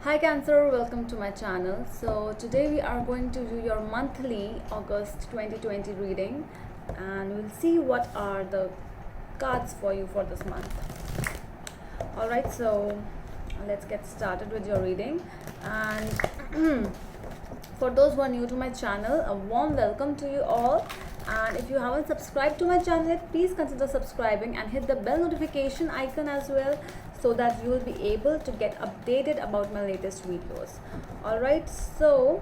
Hi Cancer, welcome to my channel. So today we are going to do your monthly August 2020 reading and we'll see what are the cards for you for this month. Alright, so let's get started with your reading. And for those who are new to my channel, a warm welcome to you all. And if you haven't subscribed to my channel yet, please consider subscribing and hit the bell notification icon as well, so that you will be able to get updated about my latest videos. Alright, so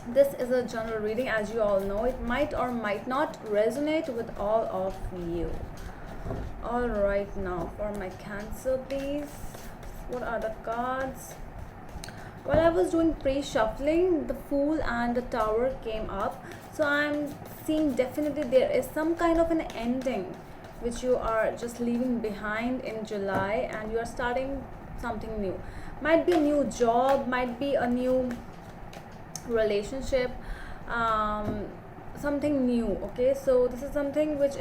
this is a general reading. As you all know, it might or might not resonate with all of you. Alright, now for my Cancer, please, what are the cards? While I was doing pre-shuffling, the Fool and the Tower came up. So I'm seeing definitely there is some kind of an ending which you are just leaving behind in July and you are starting something new. Might be a new job, might be a new relationship, something new. Okay, so this is something which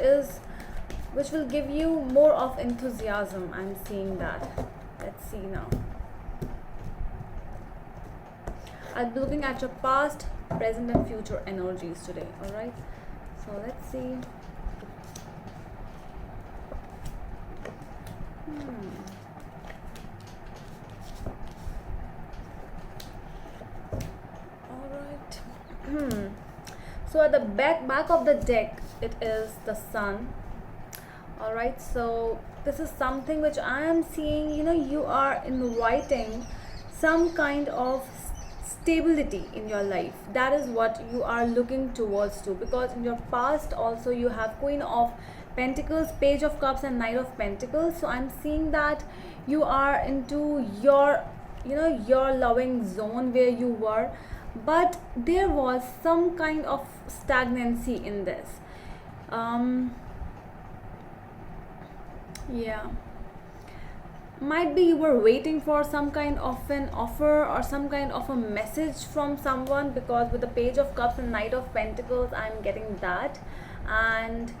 will give you more of enthusiasm. I'm seeing that. Let's see now. I'll be looking at your past, present and future energies today. Alright, so let's see. Alright. So at the back of the deck, it is the Sun. Alright, so this is something which I am seeing, you are inviting some kind of stability in your life. That is what you are looking towards to, because in your past also you have Queen of Pentacles, Page of Cups and Knight of Pentacles. So I'm seeing that you are into your your loving zone where you were, but there was some kind of stagnancy in this. Yeah, might be you were waiting for some kind of an offer or some kind of a message from someone, because with the Page of Cups and Knight of Pentacles I'm getting that, and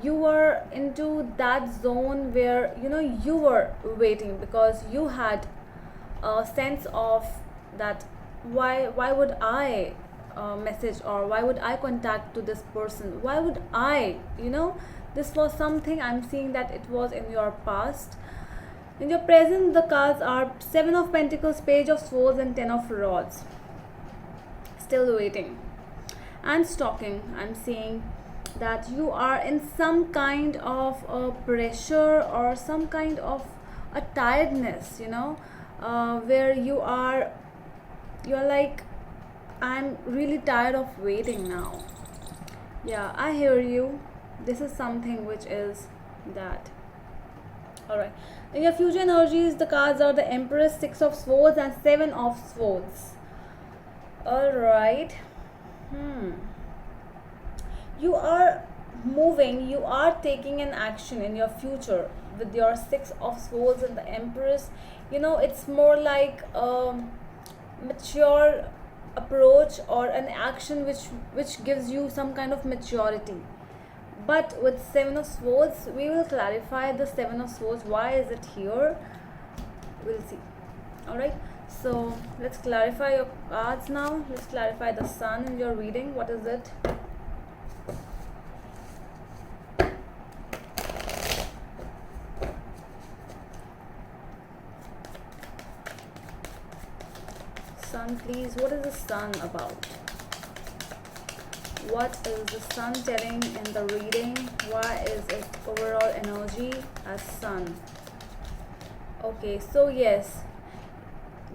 you were into that zone where you were waiting because you had a sense of that why would I message, or why would I contact to this person, why would I this was something. I'm seeing that it was in your past. In your present, the cards are Seven of Pentacles, Page of Swords and Ten of Rods. Still waiting and stalking. I'm seeing that you are in some kind of a pressure or some kind of a tiredness, where you're like, I'm really tired of waiting now. Yeah, I hear you. This is something which is that. Alright, in your future energies, the cards are the Empress, Six of Swords and Seven of Swords. Alright. You are moving, you are taking an action in your future with your Six of Swords and the Empress. It's more like a mature approach or an action which gives you some kind of maturity. But with Seven of Swords, we will clarify the Seven of Swords. Why is it here? We'll see. Alright, so let's clarify your cards now. Let's clarify the Sun in your reading. What is it? Sun, please. What is the Sun about? What is the Sun telling in the reading? Why is its overall energy as Sun? Okay, so yes,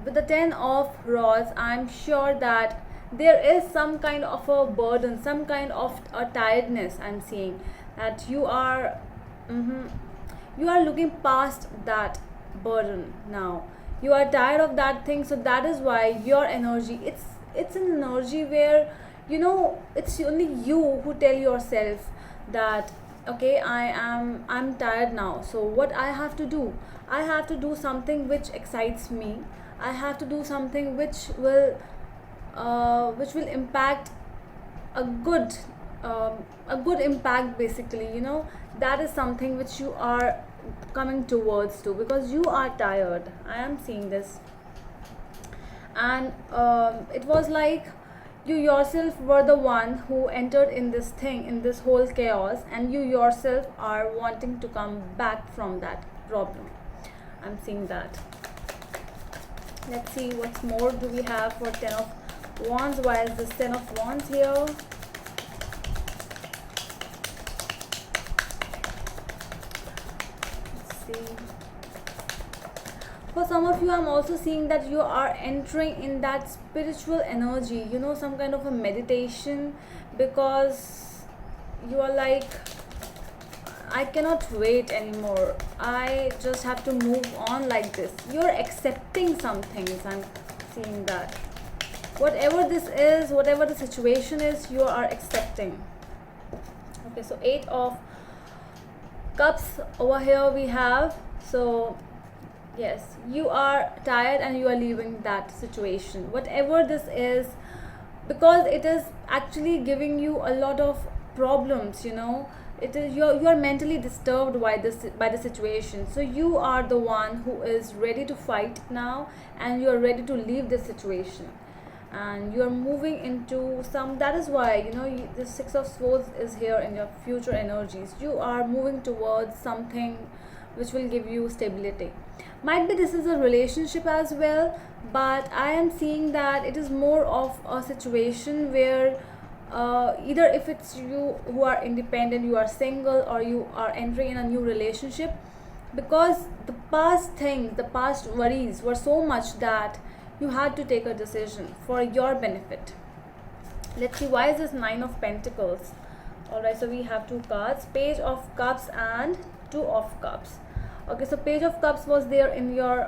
with the Ten of Rods, I'm sure that there is some kind of a burden, some kind of a tiredness. I'm seeing that you are looking past that burden now. You are tired of that thing, so that is why your energy, it's an energy where it's only you who tell yourself that okay, I'm tired now, so what I have to do, I have to do something which excites me. I have to do something which will impact a good impact, basically. That is something which you are coming towards to, because you are tired. I am seeing this. and it was like you yourself were the one who entered in this thing, in this whole chaos, and you yourself are wanting to come back from that problem. I'm seeing that. Let's see what's more do we have for 10 of wands. Why is this 10 of wands here? Let's see. For some of you, I'm also seeing that you are entering in that spiritual energy, you know, some kind of a meditation, because you are like, I cannot wait anymore. I just have to move on like this. You're accepting some things. I'm seeing that. Whatever this is, whatever the situation is, you are accepting. Okay, so 8 of cups over here we have. So yes, you are tired and you are leaving that situation. Whatever this is, because it is actually giving you a lot of problems, you know. It is you are mentally disturbed by the situation, so you are the one who is ready to fight now, and you are ready to leave this situation, and you are moving into some, that is why, you know, the 6 of swords is here in your future energies. You are moving towards something which will give you stability. Might be this is a relationship as well, but I am seeing that it is more of a situation where either if it's you who are independent, you are single, or you are entering in a new relationship, because the past things, the past worries were so much that you had to take a decision for your benefit. Let's see, why is this 9 of pentacles? Alright, so we have 2 cards, page of cups and 2 of cups. Okay, so page of cups was there in your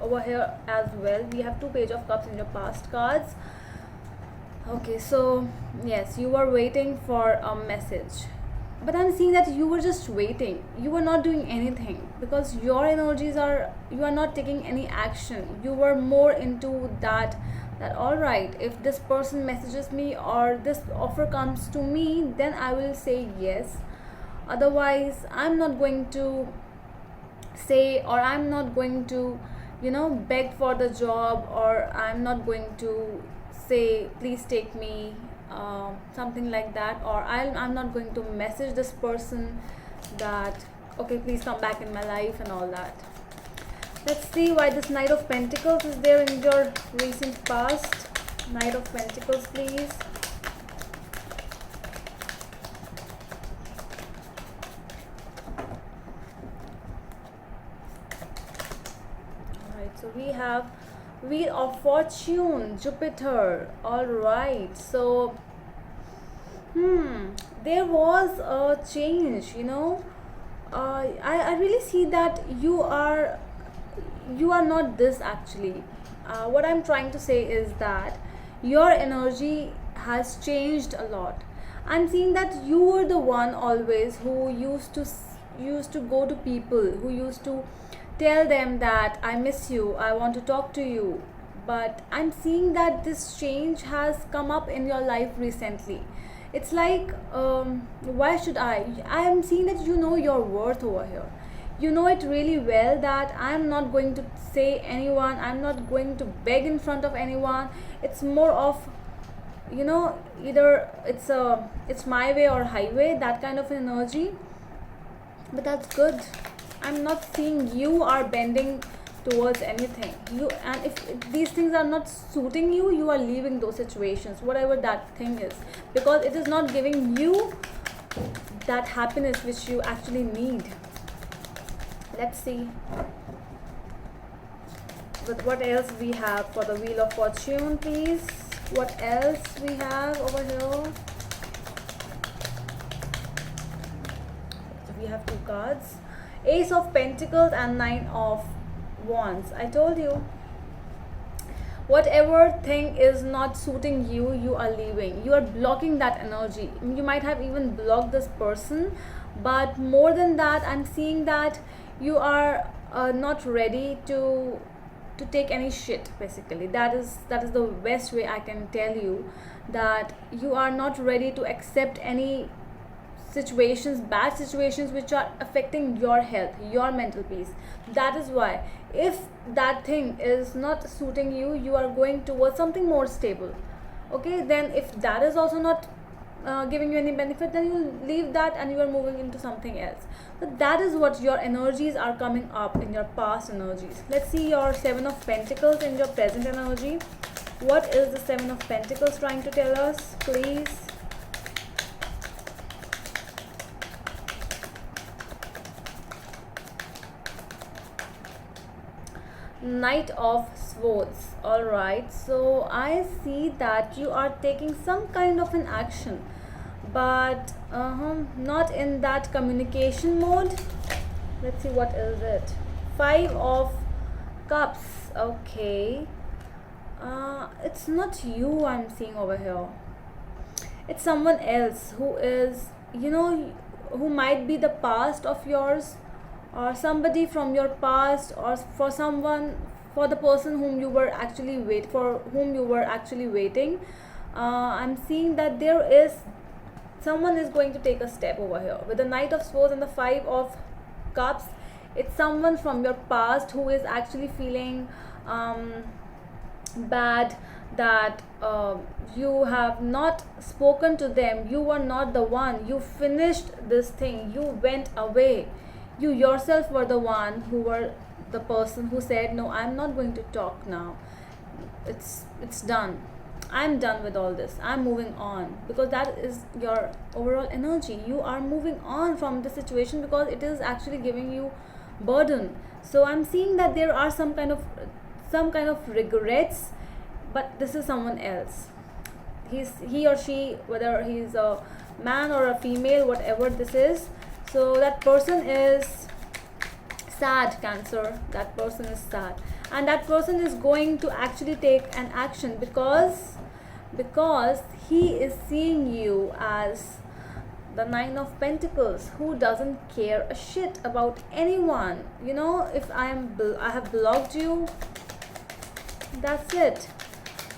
over here as well. We have 2 page of cups in your past cards. Okay, so yes, you were waiting for a message, but I'm seeing that you were just waiting. You were not doing anything because your energies are, you are not taking any action. You were more into that all right, if this person messages me or this offer comes to me, then I will say yes. Otherwise, I'm not going to say, or I'm not going to, you know, beg for the job, or I'm not going to say please take me, something like that, or I'm not going to message this person that okay please come back in my life and all that. Let's see why this Knight of Pentacles is there in your recent past. Knight of Pentacles, please. Alright, so we have Wheel of Fortune, Jupiter. Alright, so there was a change, you know. I really see that you are not this actually. What I'm trying to say is that your energy has changed a lot. I'm seeing that you were the one always who used to go to people, who used to tell them that I miss you, I want to talk to you. But I'm seeing that this change has come up in your life recently. It's like, why should I am seeing that you know your worth over here. You know it really well that I'm not going to say anyone, I'm not going to beg in front of anyone. It's more of, you know, either it's my way or highway, that kind of energy. But that's good. I'm not seeing you are bending towards anything. And if these things are not suiting you, you are leaving those situations, whatever that thing is, because it is not giving you that happiness which you actually need. Let's see what else we have for the Wheel of Fortune, please. What else we have over here? So we have 2 cards, Ace of Pentacles and 9 of Wands. I told you, whatever thing is not suiting you, you are leaving. You are blocking that energy. You might have even blocked this person, but more than that, I'm seeing that you are not ready to take any shit. Basically, that is the best way I can tell you, that you are not ready to accept any situations, bad situations which are affecting your health, your mental peace. That is why, if that thing is not suiting you, you are going towards something more stable. Okay, then if that is also not giving you any benefit, then you leave that and you are moving into something else. So that is what your energies are coming up in your past energies. Let's see your Seven of Pentacles in your present energy. What is the Seven of Pentacles trying to tell us, please? Knight of Swords. All right, so I see that you are taking some kind of an action, but not in that communication mode. Let's see, what is it? Five of Cups. Okay, it's not you I'm seeing over here. It's someone else who is, who might be the past of yours, or somebody from your past, or for someone, for the person whom you were actually waiting. I'm seeing that there is someone is going to take a step over here with the Knight of Swords and the Five of Cups. It's someone from your past who is actually feeling bad that you have not spoken to them. You were not the one. You finished this thing. You went away. You yourself were the one who were the person who said, no, I'm not going to talk now. It's done. I'm done with all this. I'm moving on, because that is your overall energy. You are moving on from the situation because it is actually giving you burden. So I'm seeing that there are some kind of regrets, but this is someone else. He or she, whether he's a man or a female, whatever this is. So that person is sad, Cancer. That person is sad, and that person is going to actually take an action because he is seeing you as the Nine of Pentacles, who doesn't care a shit about anyone. If I have blocked you, that's it.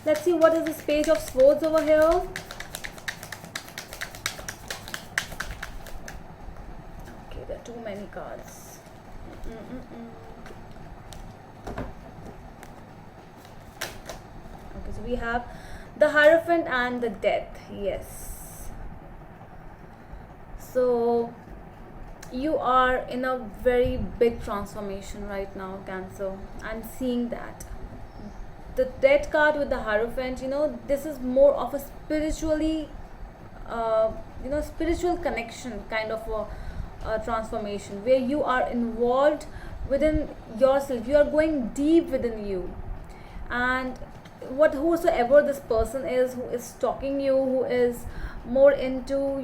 Let's see, what is this Page of Swords over here? Okay, there are too many cards. Okay, so we have the Hierophant and the Death. Yes. So you are in a very big transformation right now, Cancer. I'm seeing that. The Death card with the Hierophant, this is more of a spiritual connection kind of a transformation, where you are involved within yourself. You are going deep within you, and whosoever this person is who is stalking you, who is more into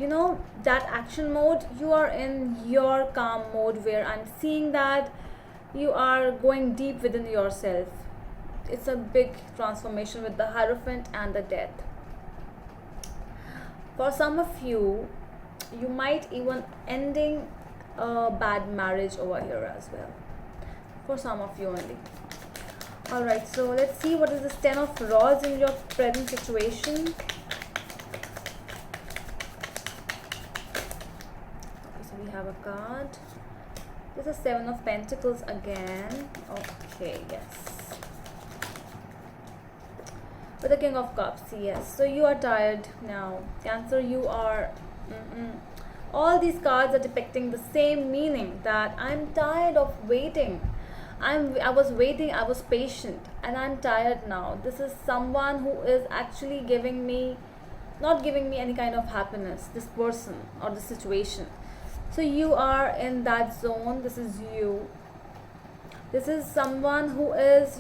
that action mode, you are in your calm mode, where I'm seeing that you are going deep within yourself. It's a big transformation with the Hierophant and the Death. For some of you, you might even ending a bad marriage over here as well. For some of you only. Alright, so let's see what is this Ten of Rods in your present situation. Okay, so we have a card. This is Seven of Pentacles again. Okay, yes. With the King of Cups, yes. So you are tired now, Cancer. You are all these cards are depicting the same meaning, that I'm tired of waiting. I was waiting, I was patient, and I'm tired now. This is someone who is actually not giving me any kind of happiness, this person or the situation. So you are in that zone. This is you. This is someone who is,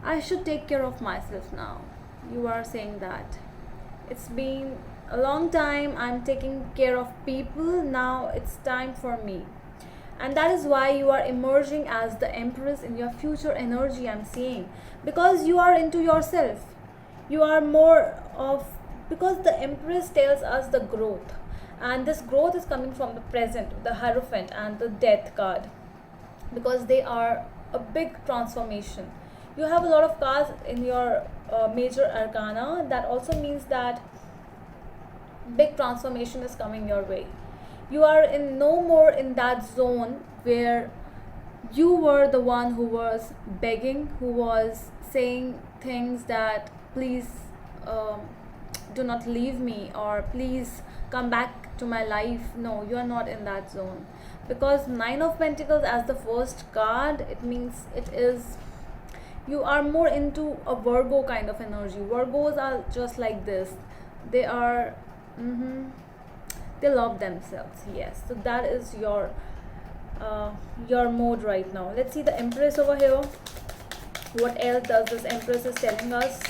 I should take care of myself now. You are saying that. It's been a long time. I'm taking care of people. Now it's time for me. And that is why you are emerging as the Empress in your future energy, I'm seeing. Because you are into yourself. You are more of, because the Empress tells us the growth. And this growth is coming from the present, the Hierophant and the Death card. Because they are a big transformation. You have a lot of cards in your major arcana. That also means that big transformation is coming your way. You are in no more in that zone where you were the one who was begging, who was saying things that please um, do not leave me, or please come back to my life. No, you are not in that zone, because Nine of Pentacles as the first card, it means it is you are more into a Virgo kind of energy. Virgos are just like this. They are they love themselves. Yes, so that is your mode right now. Let's see the Empress over here. What else does this Empress is telling us?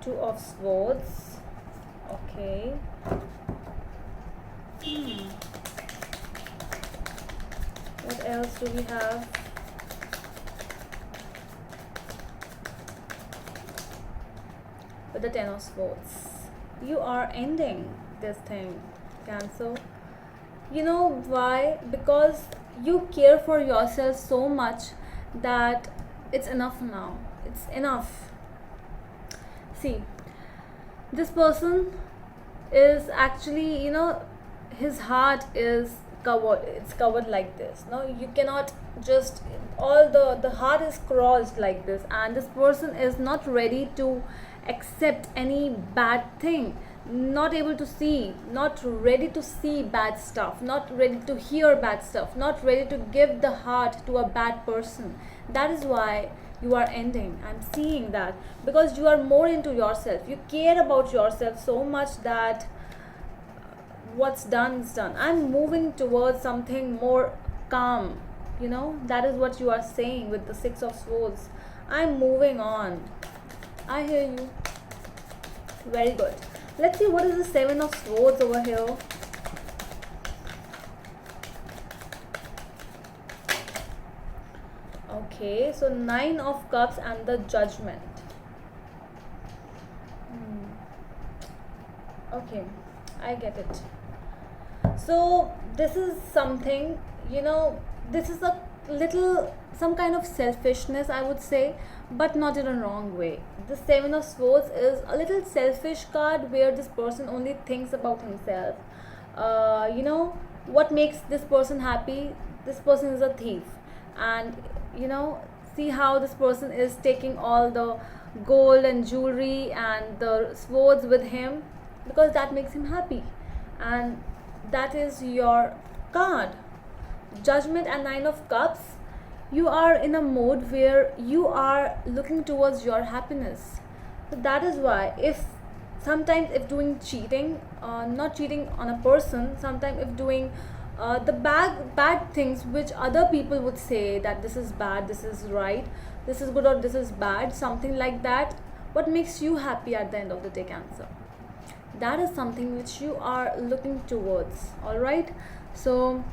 Two of Swords. Okay. What else do we have? With the Ten of Swords. You are ending this thing, Cancer. You know why? Because you care for yourself so much that it's enough now. It's enough. See, this person is actually, his heart is covered. It's covered like this. No, you cannot just, all the heart is crossed like this, and this person is not ready to accept any bad thing, not able to see, not ready to see bad stuff, not ready to hear bad stuff, not ready to give the heart to a bad person. That is why you are ending. I'm seeing that because you are more into yourself. You care about yourself so much that what's done is done. I'm moving towards something more calm. That is what you are saying with the Six of Swords. I'm moving on. I hear you. Very good. Let's see what is the Seven of Swords over here. Okay, so Nine of Cups and the Judgment. Okay, I get it. So this is something, this is a little, some kind of selfishness, I would say, but not in a wrong way. The Seven of Swords is a little selfish card where this person only thinks about himself. What makes this person happy? This person is a thief, and see how this person is taking all the gold and jewelry and the swords with him, because that makes him happy. And that is your card. Judgment and Nine of Cups. You are in a mode where you are looking towards your happiness. So that is why, if doing cheating, not cheating on a person, sometimes if doing the bad things which other people would say that this is bad, this is right, this is good, or this is bad, something like that, what makes you happy at the end of the day, Cancer? That is something which you are looking towards. All right, so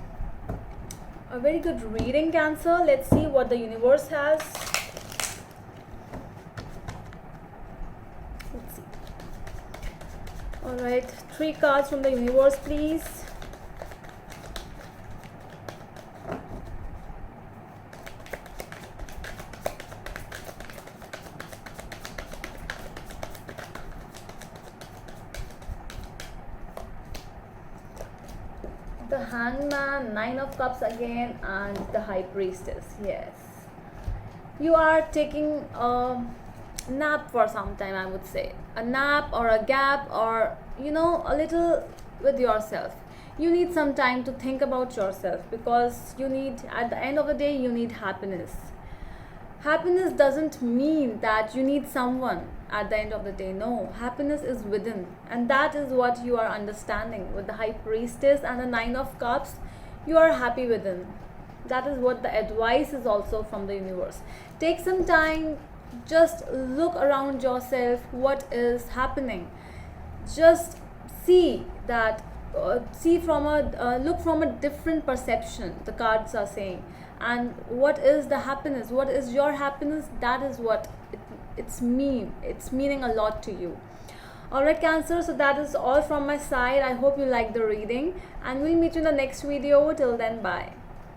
a very good reading, Cancer. Let's see what the universe has. Let's see. All right, 3 cards from the universe, please. The Hangman, Nine of Cups again, and the High Priestess. Yes, you are taking a nap for some time, I would say. A nap or a gap, or a little with yourself. You need some time to think about yourself, because at the end of the day, you need happiness. Happiness doesn't mean that you need someone at the end of the day. No, happiness is within, and that is what you are understanding with the High Priestess and the Nine of Cups. You are happy within. That is what the advice is also from the universe. Take some time, just look around yourself, what is happening. Just see that, look from a different perception, the cards are saying. And what is the happiness? What is your happiness? That is what it's meaning a lot to you. All right, Cancer, so that is all from my side. I hope you like the reading, and we'll meet you in the next video. Till then, bye.